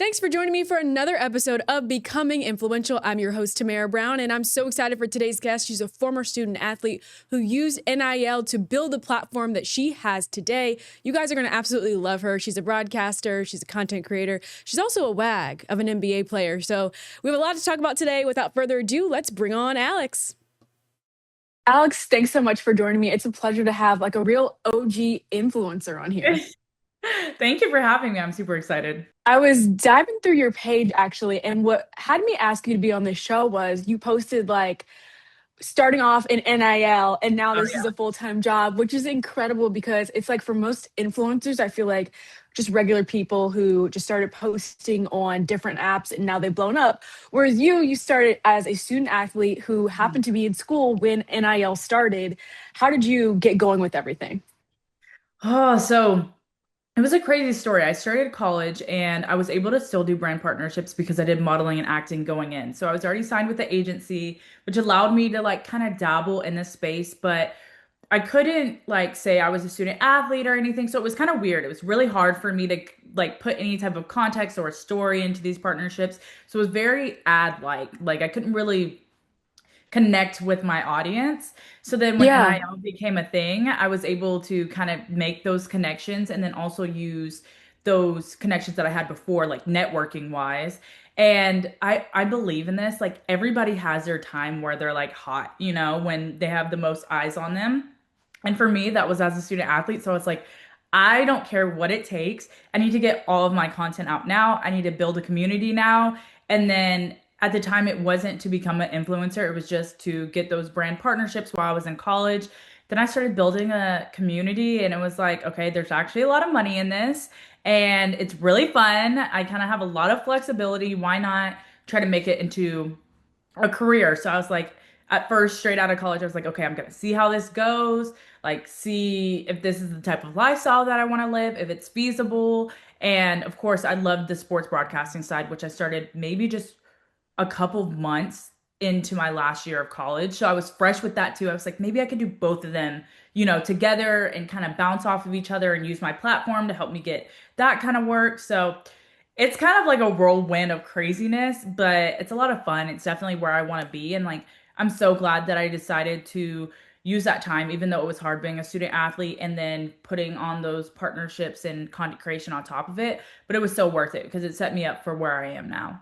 Thanks for joining me for another episode of Becoming Influential. I'm your host, Tamara Brown, and I'm so excited for today's guest. She's a former student athlete who used NIL to build the platform that she has today. You guys are going to absolutely love her. She's a broadcaster. She's a content creator. She's also a WAG of an NBA player. So we have a lot to talk about today. Without further ado, let's bring on Alex. Alex, thanks so much for joining me. It's a pleasure to have like a real OG influencer on here. Thank you for having me. I'm super excited. I was diving through your page actually, and what had me ask you to be on this show was you posted like starting off in NIL and now Oh this is a full-time job, which is incredible because it's like for most influencers, I feel like just regular people who just started posting on different apps and now they've blown up. Whereas you started as a student athlete who happened to be in school when NIL started. How did you get going with everything? So it was a crazy story. I started college and I was able to still do brand partnerships because I did modeling and acting going in. So I was already signed with the agency, which allowed me to like kind of dabble in this space, but I couldn't like say I was a student athlete or anything. So it was kind of weird. It was really hard for me to like put any type of context or a story into these partnerships. So it was very ad like. Like I couldn't really connect with my audience. So then when Yeah. NIL became a thing, I was able to kind of make those connections and then also use those connections that I had before, like networking wise. And I believe in this. Like everybody has their time where they're like hot, you know, when they have the most eyes on them. And for me, that was as a student athlete. So it's like, I don't care what it takes. I need to get all of my content out now. I need to build a community now. And then at the time, it wasn't to become an influencer, it was just to get those brand partnerships while I was in college. Then I started building a community, and it was like, okay, there's actually a lot of money in this, and it's really fun. I kind of have a lot of flexibility. Why not try to make it into a career? So I was like, at first, straight out of college, I was like, okay, I'm gonna see how this goes, like, see if this is the type of lifestyle that I want to live, if it's feasible. And of course, I loved the sports broadcasting side, which I started maybe just a couple of months into my last year of college. So I was fresh with that too. I was like, maybe I could do both of them, you know, together and kind of bounce off of each other and use my platform to help me get that kind of work. So it's kind of like a whirlwind of craziness, but it's a lot of fun. It's definitely where I want to be. And like, I'm so glad that I decided to use that time, even though it was hard being a student athlete and then putting on those partnerships and content creation on top of it. But it was so worth it because it set me up for where I am now.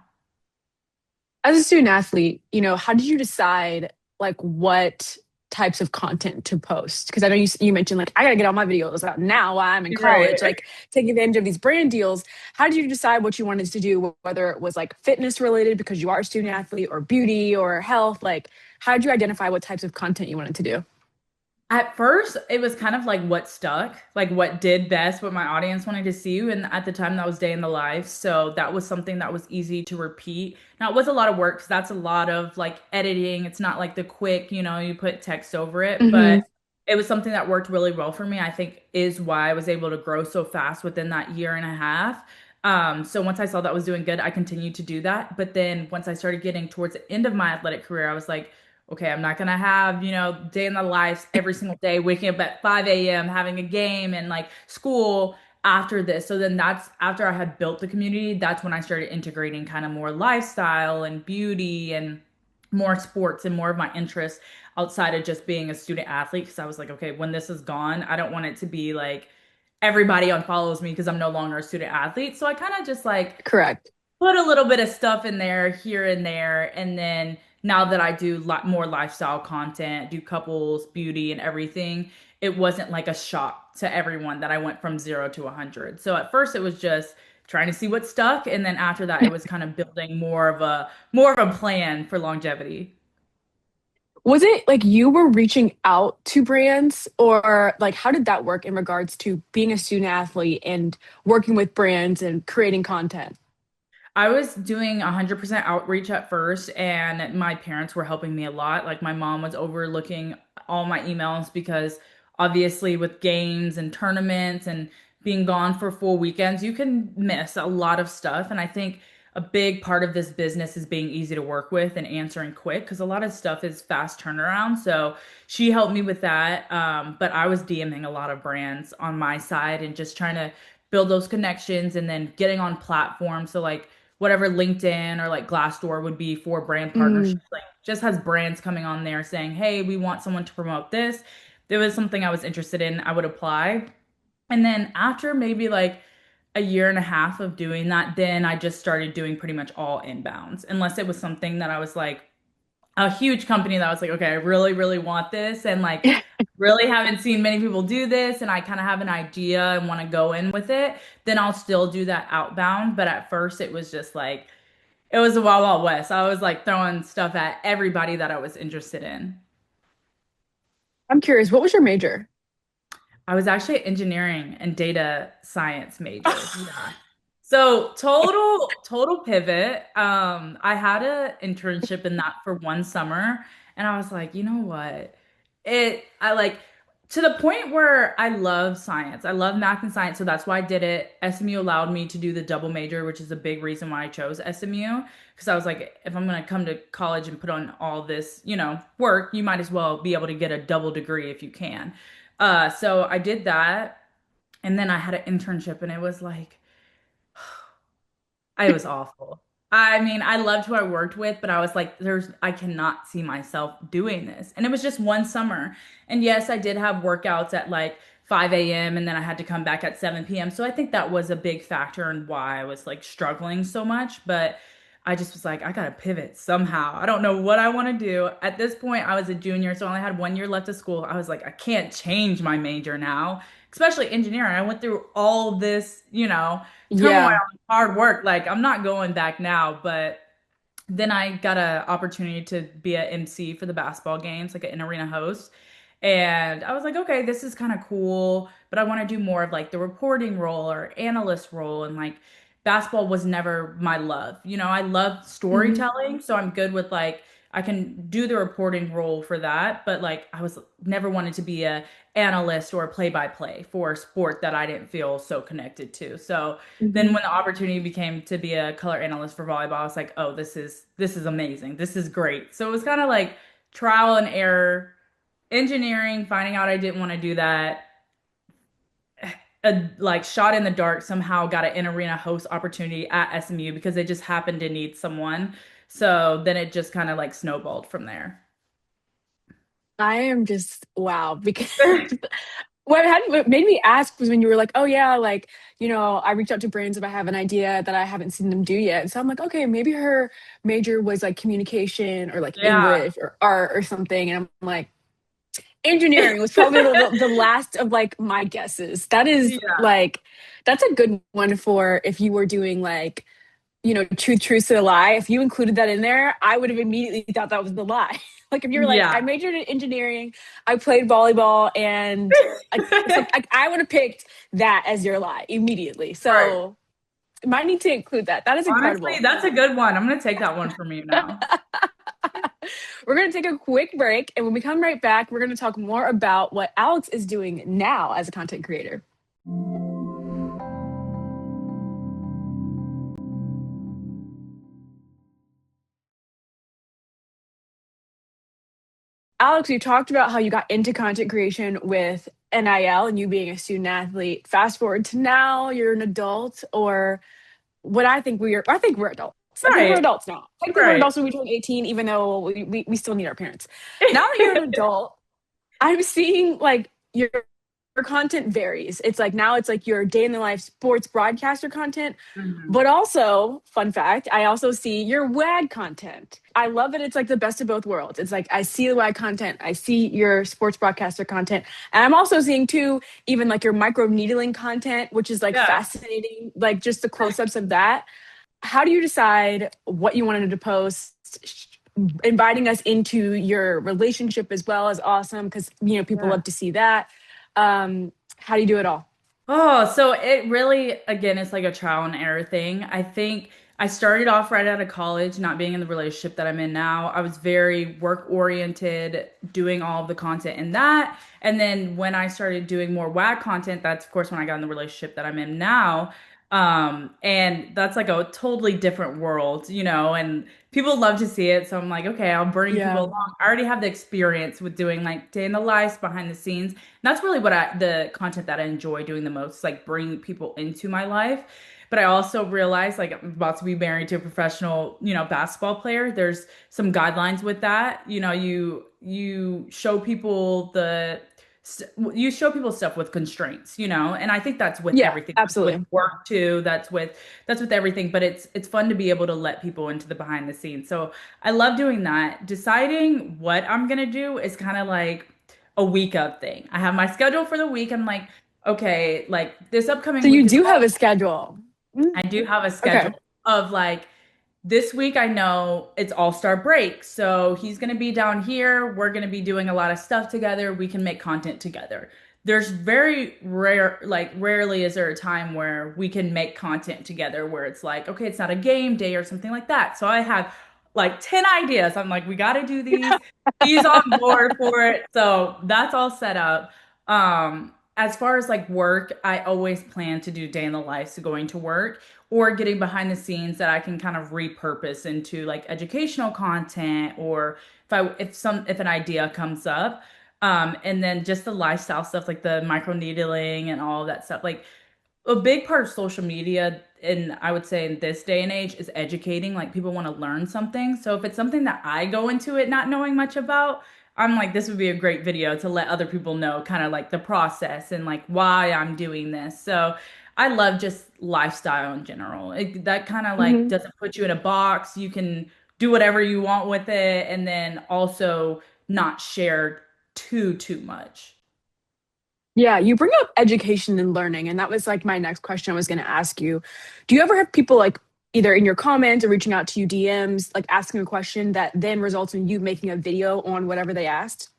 As a student athlete, how did you decide like what types of content to post? Because I know you mentioned like I got to get all my videos out now while I'm in college, Right. like taking advantage of these brand deals. How did you decide what you wanted to do, whether it was like fitness related because you are a student athlete or beauty or health? Like, how did you identify what types of content you wanted to do? At first, it was kind of like what stuck, like what did best, what my audience wanted to see. And at the time, that was day in the life. So that was something that was easy to repeat. Now, it was a lot of work because that's a lot of like editing. It's not like the quick, you know, you put text over it, Hmm. but it was something that worked really well for me. I think is why I was able to grow so fast within that year and a half. So once I saw that was doing good, I continued to do that. But then once I started getting towards the end of my athletic career, I was like, okay, I'm not gonna have, you know, day in the life every single day, waking up at 5 a.m., having a game and like school after this. So then that's after I had built the community, that's when I started integrating kind of more lifestyle and beauty and more sports and more of my interests outside of just being a student athlete. Cause I was like, okay, when this is gone, I don't want it to be like everybody unfollows me because I'm no longer a student athlete. So I kind of just like Correct. put a little bit of stuff in there here and there. And then now that I do more lifestyle content, do couples, beauty, and everything, it wasn't like a shock to everyone that I went from 0 to 100. So at first it was just trying to see what stuck, and then after that it was kind of building more of a plan for longevity. Was it like you were reaching out to brands, or like how did that work in regards to being a student athlete and working with brands and creating content? I was doing 100% outreach at first, and my parents were helping me a lot. Like, my mom was overlooking all my emails because obviously, with games and tournaments and being gone for full weekends, you can miss a lot of stuff. And I think a big part of this business is being easy to work with and answering quick because a lot of stuff is fast turnaround. So she helped me with that. But I was DMing a lot of brands on my side and just trying to build those connections and then getting on platforms. So like whatever LinkedIn or like Glassdoor would be for brand Mm. partnerships, like just has brands coming on there saying, hey, we want someone to promote this. If it was something I was interested in, I would apply. And then after maybe like a year and a half of doing that, then I just started doing pretty much all inbounds, unless it was something that I was like a huge company that I was like, okay, I really, really want this. And like, really haven't seen many people do this. And I kind of have an idea and want to go in with it. Then I'll still do that outbound. But at first, it was just like, it was a wild, wild west. I was like throwing stuff at everybody that I was interested in. I'm curious, what was your major? I was actually engineering and data science major. Yeah. So total pivot. I had an internship in that for one summer, and I was like, you know what? I like to the point where I love science. I love math and science, so that's why I did it. SMU allowed me to do the double major, which is a big reason why I chose SMU. Because I was like, if I'm gonna come to college and put on all this, work, you might as well be able to get a double degree if you can. So I did that, and then I had an internship, and it was like, I was awful. I mean, I loved who I worked with, but I was like, I cannot see myself doing this. And it was just one summer. And yes, I did have workouts at like 5 a.m. and then I had to come back at 7 p.m. So I think that was a big factor in why I was like struggling so much. But I just was like, I gotta pivot somehow. I don't know what I want to do. At this point, I was a junior, so I only had 1 year left of school. I was like, I can't change my major now, especially engineering. I went through all this, turmoil Yeah. and hard work. Like, I'm not going back now, but then I got an opportunity to be an MC for the basketball games, like an arena host. And I was like, okay, this is kind of cool, but I want to do more of like the reporting role or analyst role. And like basketball was never my love. I love Mhm. storytelling, so I'm good with like I can do the reporting role for that, but like I was never wanted to be a analyst or a play-by-play for a sport that I didn't feel so connected to. So then Mhm. when the opportunity became to be a color analyst for volleyball, I was like, oh, this is amazing. This is great. So it was kind of like trial and error, engineering, finding out I didn't want to do that. A like shot in the dark somehow got an in arena host opportunity at SMU because they just happened to need someone. So then it just kind of like snowballed from there. I am just wow because what made me ask was when you were like, "Oh yeah, like I reached out to brands if I have an idea that I haven't seen them do yet." So I'm like, "Okay, maybe her major was like communication or like Yeah. English or art or something." And I'm like, engineering was probably the last of like my guesses. That is Yeah. like that's a good one for if you were doing like truth to the lie. If you included that in there, I would have immediately thought that was the lie. Like if you were like, I Yeah. majored in engineering, I played volleyball, and I would have picked that as your lie immediately. Right. So might need to include that. That is Honestly, incredible. that's a good one. I'm gonna take that one from you now. We're going to take a quick break, and when we come right back, we're going to talk more about what Alex is doing now as a content creator. Alex, you talked about how you got into content creation with NIL and you being a student athlete. Fast forward to now, you're an adult, or what I think we're adults. I think we're Right. adults now. Technically, we're Right. adults when we turn 18, even though we still need our parents. Now that you're an adult, I'm seeing like your content varies. It's like now it's like your day in the life sports broadcaster content, Mhm. but also, fun fact, I also see your WAG content. I love that it's like the best of both worlds. It's like I see the WAG content, I see your sports broadcaster content, and I'm also seeing too even like your micro needling content, which is like Yeah. fascinating, like just the close-ups of that. How do you decide what you wanted to post? Inviting us into your relationship as well is awesome because people Yeah. love to see that. How do you do it all? Oh, so it really, again, it's like a trial and error thing. I think I started off right out of college, not being in the relationship that I'm in now. I was very work oriented, doing all of the content in that. And then when I started doing more WAG content, that's of course when I got in the relationship that I'm in now. And that's like a totally different world, and people love to see it. So I'm like, okay, I'll bring people Yeah. along. I already have the experience with doing like day in the life behind the scenes. And that's really the content that I enjoy doing the most, like bringing people into my life. But I also realized like I'm about to be married to a professional, basketball player. There's some guidelines with that. You show people you show people stuff with constraints, and I think that's with Yeah, everything. That's with absolutely. work too. That's with everything, but it's fun to be able to let people into the behind the scenes. So I love doing that. Deciding what I'm gonna do is kind of like a week of thing. I have my schedule for the week. I'm like, okay, like this So upcoming week you is do have all a schedule. I do have a Okay. schedule of like this week I know it's All-Star break. So he's going to be down here. We're going to be doing a lot of stuff together. We can make content together. There's very rare, like rarely is there a time where we can make content together where it's like, okay, it's not a game day or something like that. So I have like 10 ideas. I'm like, we got to do these. He's on board for it. So that's all set up. As far as like work, I always plan to do day in the life, so going to work or getting behind the scenes that I can kind of repurpose into like educational content or if an idea comes up. And then just the lifestyle stuff like the micro needling and all of that stuff. Like a big part of social media, and I would say in this day and age, is educating. Like people want to learn something. So if it's something that I go into it not knowing much about, I'm like, this would be a great video to let other people know kind of like the process and like why I'm doing this. So I love just lifestyle in general. That kind of like Hmm. doesn't put you in a box. You can do whatever you want with it, and then also not share too much. Yeah, you bring up education and learning, and that was like my next question I was going to ask you. Do you ever have people like either in your comments or reaching out to you DMs, like asking a question that then results in you making a video on whatever they asked?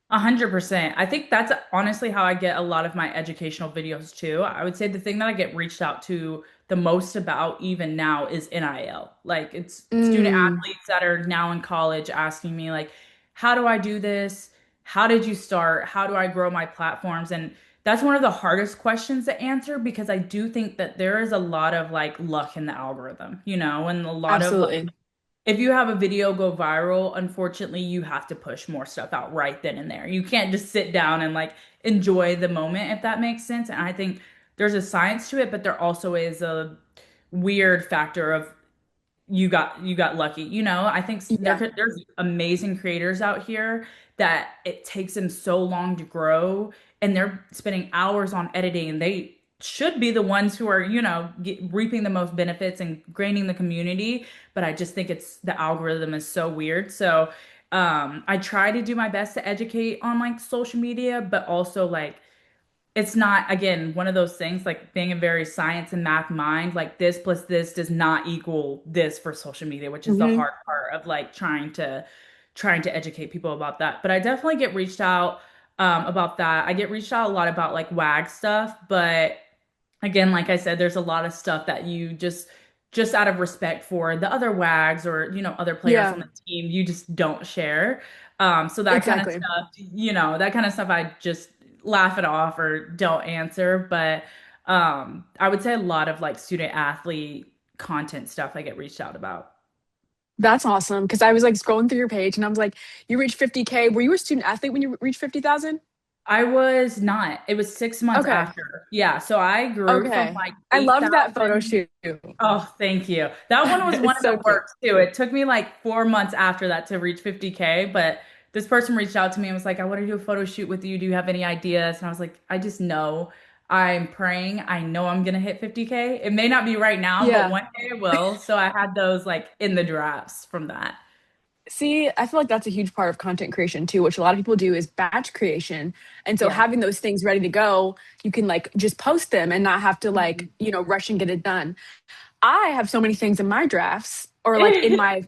100%. I think that's honestly how I get a lot of my educational videos too. I would say the thing that I get reached out to the most about even now is NIL. Like it's student Mm, athletes that are now in college asking me like, how do I do this? How did you start? How do I grow my platforms? And that's one of the hardest questions to answer because I do think that there is a lot of like luck in the algorithm, and a lot of like absolutely. if you have a video go viral, unfortunately, you have to push more stuff out right then and there. You can't just sit down and like enjoy the moment, if that makes sense. And I think there's a science to it, but there also is a weird factor of you got lucky. I think Yeah. there's amazing creators out here that it takes them so long to grow and they're spending hours on editing and they should be the ones who are, reaping the most benefits and gaining the community, but I just think it's the algorithm is so weird. So, I try to do my best to educate on like social media, but also like it's not again one of those things like being a very science and math mind like this plus this does not equal this for social media, which is the Hmm. hard part of like trying to educate people about that. But I definitely get reached out about that. I get reached out a lot about like WAG stuff, but again, like I said, there's a lot of stuff that you just out of respect for the other WAGs or other players on Yeah, the team, you just don't share. So that kind of exactly. stuff, I just laugh it off or don't answer. But I would say a lot of like student athlete content stuff I get reached out about. That's awesome. Because I was like scrolling through your page and I was like, you reached 50K. Were you a student athlete when you reached 50,000? I was not. It was 6 months Okay. after. Yeah. So I grew from Okay. like I loved that photo 8,000. shoot. Oh, thank you. That one was one It's of the so cute. worst too. It took me like 4 months after that to reach 50K, but this person reached out to me and was like, I want to do a photo shoot with you. Do you have any ideas? And I was like, I just know I'm praying. I know I'm gonna hit 50K. It may not be right now, but Yeah. one day it will. So I had those like in the drafts from that. See, I feel like that's a huge part of content creation too, which a lot of people do is batch creation. And so Yeah. having those things ready to go, you can like just post them and not have to like, Mhm. rush and get it done. I have so many things in my drafts or like in my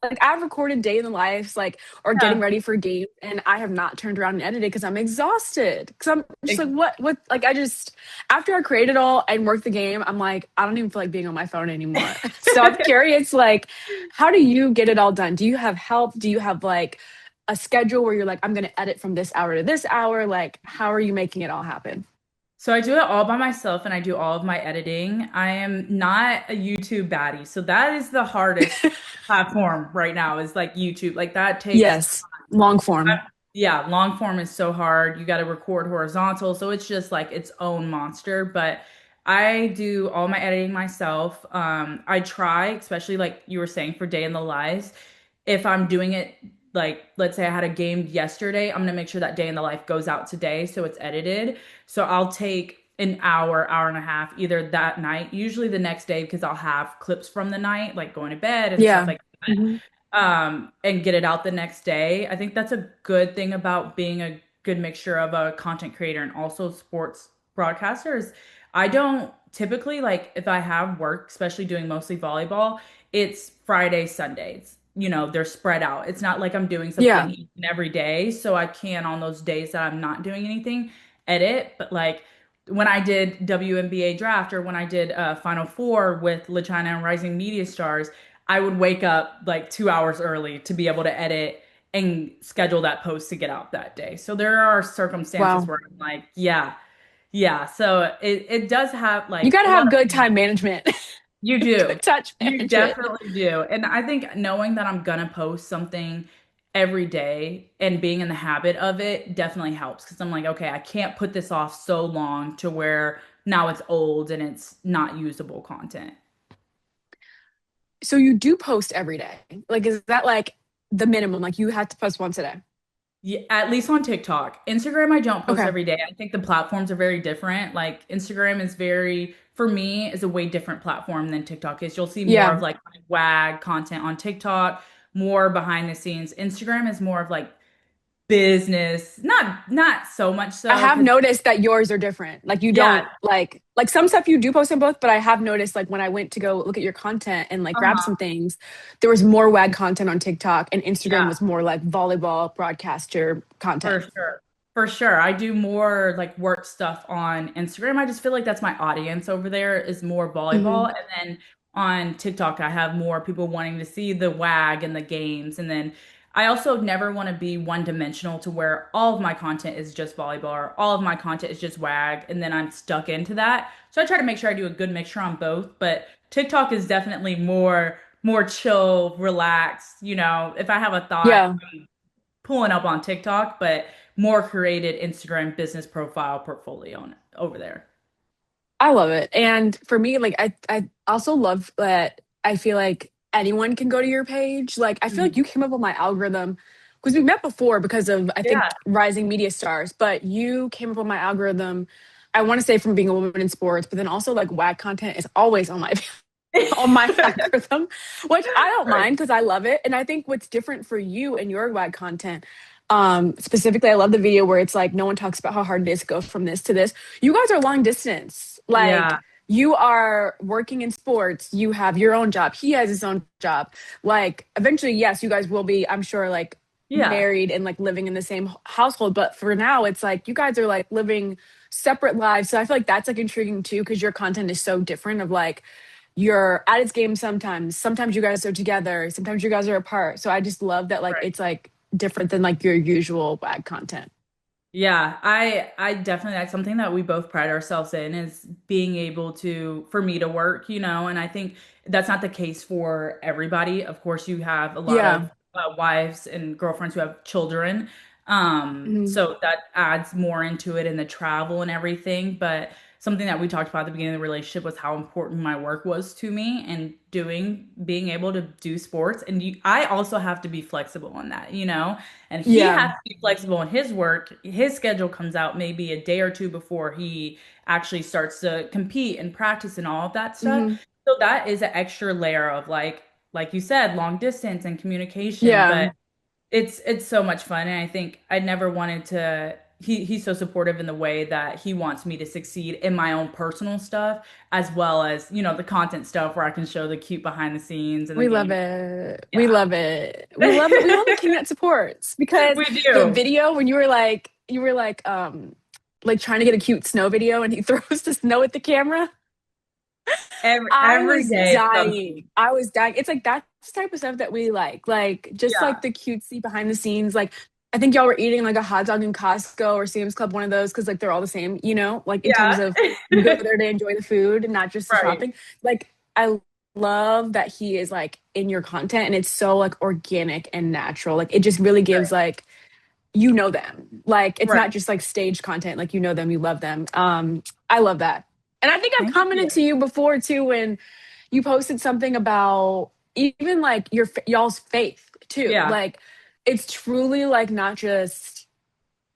like I've recorded day in the lives like or getting Yeah. ready for games and I have not turned around and edited because I'm exhausted. Because I'm just like what like I just after I create it all and work the game, I'm like, I don't even feel like being on my phone anymore. So I'm curious, like, how do you get it all done? Do you have help? Do you have like a schedule where you're like, I'm gonna edit from this hour to this hour? Like, how are you making it all happen? So I do it all by myself and I do all of my editing. I am not a YouTube baddie. So that is the hardest platform right now is like YouTube. Like that takes Yes, long I- form. yeah, long form is so hard. You got to record horizontal. So it's just like its own monster. But I do all my editing myself. I try, especially like you were saying for day in the lives. If I'm doing it, like let's say I had a game yesterday, I'm gonna make sure that day in the life goes out today. So it's edited. So I'll take an hour, hour and a half, either that night, usually the next day, because I'll have clips from the night, like going to bed and stuff Yeah. like that Mhm. and get it out the next day. I think that's a good thing about being a good mixture of a content creator and also sports broadcasters. I don't typically like if I have work, especially doing mostly volleyball, it's Friday, Sundays. You know, they're spread out. It's not like I'm doing something Yeah. each and every day. So I can on those days that I'm not doing anything, edit. But like when I did WNBA draft or when I did Final Four with LaChina and Rising Media Stars, I would wake up like 2 hours early to be able to edit and schedule that post to get out that day. So there are circumstances Wow. where I'm like, yeah, yeah. So it does have You like got to a lot have of good time management. you Good do. touch You management. definitely do. And I think knowing that I'm gonna post something every day and being in the habit of it definitely helps because I'm like, okay, I can't put this off so long to where now it's old and it's not usable content. So you do post every day. Like, is that like the minimum? Like you have to post once a day. Yeah, at least on TikTok. Instagram, I don't post Okay. every day. I think the platforms are very different. Like Instagram is very, for me, is a way different platform than TikTok is. You'll see more Yeah. of like WAG content on TikTok, more behind the scenes. Instagram is more of like business, not so much I so have because noticed that yours are different. Like you don't yeah, like some stuff you do post in both, but I have noticed like when I went to go look at your content and like grab uh-huh, some things, there was more WAG content on TikTok and Instagram yeah. was more like volleyball broadcaster For content. sure. For sure. I do more like work stuff on Instagram. I just feel like that's my audience over there is more volleyball. Hmm. And then on TikTok, I have more people wanting to see the WAG and the games. And then I also never want to be one dimensional to where all of my content is just volleyball or all of my content is just WAG. And then I'm stuck into that. So I try to make sure I do a good mixture on both. But TikTok is definitely more chill, relaxed. You know, if I have a thought, Yeah. pulling up on TikTok, but more created Instagram business profile portfolio over there. I love it. And for me, like I also love that I feel like anyone can go to your page. Like I feel like Mhm. you came up with my algorithm because we met before because of I think Yeah, rising media stars, but you came up with my algorithm. I want to say from being a woman in sports, but then also like WAG content is always on my on my algorithm, which I don't right. mind because I love it. And I think what's different for you and your WAG content, specifically, I love the video where it's like no one talks about how hard it is to go from this to this. You guys are long distance. Like Yeah, you are working in sports, you have your own job, he has his own job. Like eventually, yes, you guys will be, I'm sure, like yeah, married and like living in the same household. But for now, it's like you guys are like living separate lives. So I feel like that's like intriguing too, because your content is so different of like you're at its game sometimes. Sometimes you guys are together, sometimes you guys are apart. So I just love that like right. it's like different than like your usual WAG content. Yeah, I definitely that's something that we both pride ourselves in is being able to for me to work, you know, and I think that's not the case for everybody. Of course, you have a lot Yeah. of wives and girlfriends who have children. Mhm. So that adds more into it in the travel and everything, but something that we talked about at the beginning of the relationship was how important my work was to me and being able to do sports and I also have to be flexible on that, you know? And he Yeah. has to be flexible in his work. His schedule comes out maybe a day or two before he actually starts to compete and practice and all of that stuff. Hmm. So that is an extra layer of like you said, long distance and communication. Yeah. But it's so much fun. And I think I never wanted to he's so supportive in the way that he wants me to succeed in my own personal stuff as well as, you know, the content stuff where I can show the cute behind the scenes and the We love game. it. We Yeah. love it. We love it. We love a king that supports because We the do. video when you were like trying to get a cute snow video and he throws the snow at the camera. I Every was day it's dying. something. I was dying. It's like that's the type of stuff that we like. Like just Yeah. like the cutesy behind the scenes. Like I think y'all were eating like a hot dog in Costco or Sam's Club, one of those, because like they're all the same, like in terms Yeah. of you go there to enjoy the food and not just the Right. shopping. Like I love that he is like in your content and it's so like organic and natural. Like it just really gives Right. like them. Like it's not Right. just like stage content, like them, you love them. I love that. And I think I've Thank commented to you. you before too when you posted something about even like y'all's faith too. Yeah. Like it's truly like not just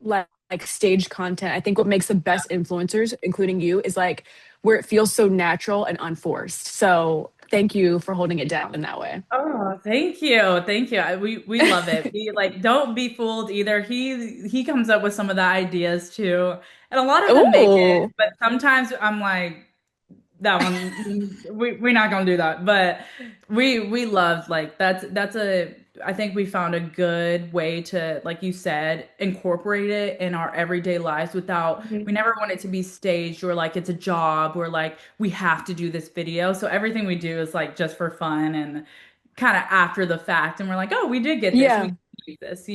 like stage content. I think what makes the best influencers, including you, is like where it feels so natural and unforced. So thank you for holding it down in that way. Oh, thank you. Thank you. We love it. We like don't be fooled either. He comes up with some of the ideas too. And a lot of them make it, Oh, but sometimes I'm like that one we're not gonna do that. But we love like that's a I think we found a good way to, like you said, incorporate it in our everyday lives without we never want it to be staged or like it's a job or like we have to do this video. So everything we do is like just for fun and kind of after the fact. And we're like, oh, we did get this. We yeah. can use this.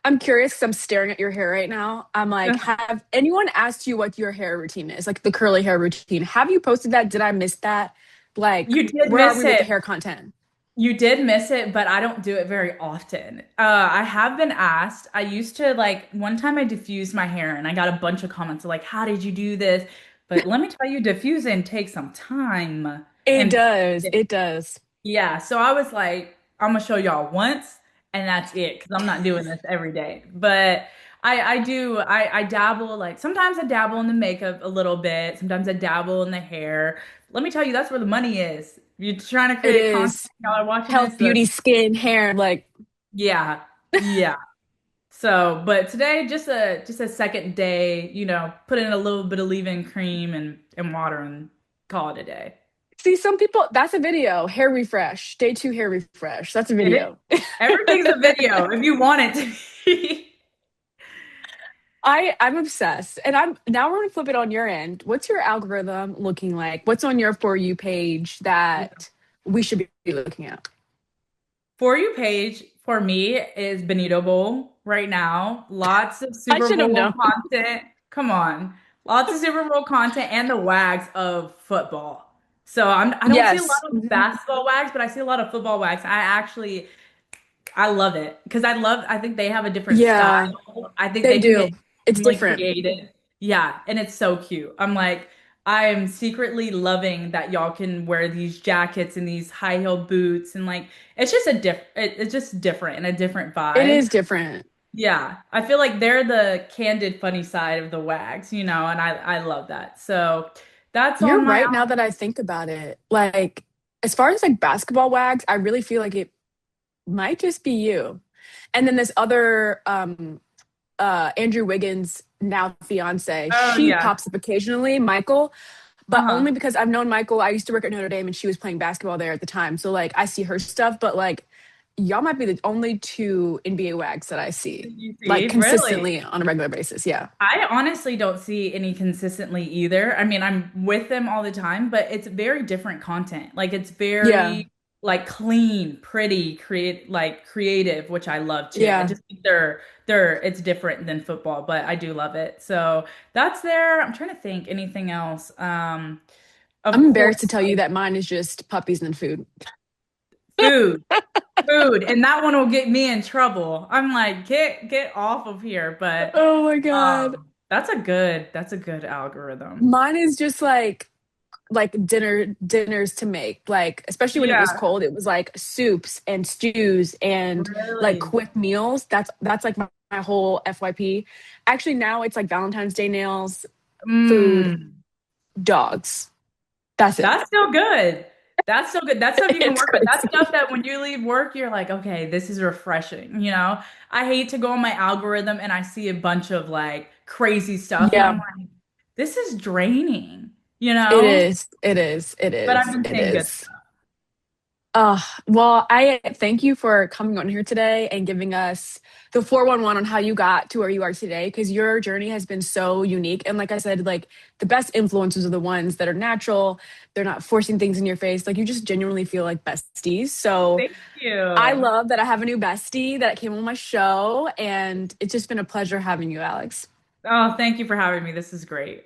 I'm curious 'cause I'm staring at your hair right now. I'm like, have anyone asked you what your hair routine is? Like the curly hair routine. Have you posted that? Did I miss that? Like, You did where are miss we with the it. hair content? You did miss it, but I don't do it very often. I have been asked. I used to like one time I diffused my hair and I got a bunch of comments like, "How did you do this?" But let me tell you, diffusing takes some time It and does. patience. It does. Yeah, so I was like, I'm gonna show y'all once, and that's it, because I'm not doing this every day. But I dabble like sometimes I dabble in the makeup a little bit, sometimes I dabble in the hair. Let me tell you, that's where the money is. You're trying to It create content, is. y'all are watching Health, this. beauty, skin, hair. Like, Yeah, yeah. So, but today, just a second day, put in a little bit of leave-in cream and water and call it a day. see, some people, that's a video. Hair refresh. Day two hair refresh. That's a It is. video. Everything's a video if you want it to be. I'm obsessed. And I'm now we're gonna flip it on your end. What's your algorithm looking like? What's on your For You page that we should be looking at? For You page for me is Benito Bowl right now. Lots of I Super should have Bowl known. content. Come on. Lots of Super Bowl content and the wags of football. So I don't see a lot Yes. of basketball wags, but I see a lot of football wags. I love it because I think they have a different Yeah, style. I think they they can do. get It's really different. creative. Yeah, and it's so cute. I'm like, I'm secretly loving that y'all can wear these jackets and these high heel boots and like it's just different and a different It vibe. is different. Yeah, I feel like they're the candid, funny side of the wags, and I love that. So that's You're on my right now that I think about it. Like, as far as like basketball wags, I really feel like it might just be you. And then this other Andrew Wiggins now fiance, Oh she yeah. pops up occasionally, Michael, but only Uh-huh. because I've known Michael. I used to work at Notre Dame and she was playing basketball there at the time. So like I see her stuff, but like y'all might be the only two NBA wags that I see You like see, really? consistently on a regular basis. Yeah. I honestly don't see any consistently either. I mean, I'm with them all the time, but it's very different content. Like it's Yeah. very like clean, pretty, creative, which I love too. I Yeah. just think they're it's different than football, but I do love it. So that's there. I'm trying to think anything else. Of I'm embarrassed to course, tell you that mine is just puppies and food. food. Food, and that one will get me in trouble. I'm like, get off of here. But Oh my God. that's a good algorithm. Mine is just like dinners to make. Like especially when it was Yeah, cold, it was like soups and stews and like really. quick meals. That's like my whole FYP. Actually now it's like Valentine's Day nails, food, Mm, dogs. That's it. that's still good. That's so good. That's stuff you can It's work with. That's stuff crazy. that when you leave work, you're like, okay, this is refreshing. I hate to go on my algorithm and I see a bunch of like crazy stuff, and I'm Yeah, like, this is draining, it you know? is. It is. It But I've is. been It seeing good is. stuff. Well, I thank you for coming on here today and giving us the 411 on how you got to where you are today, because your journey has been so unique. And like I said, like the best influencers are the ones that are natural. They're not forcing things in your face. Like you just genuinely feel like besties. So Thank I you. love that I have a new bestie that came on my show. And it's just been a pleasure having you, Alex. Oh, thank you for having me. This is great.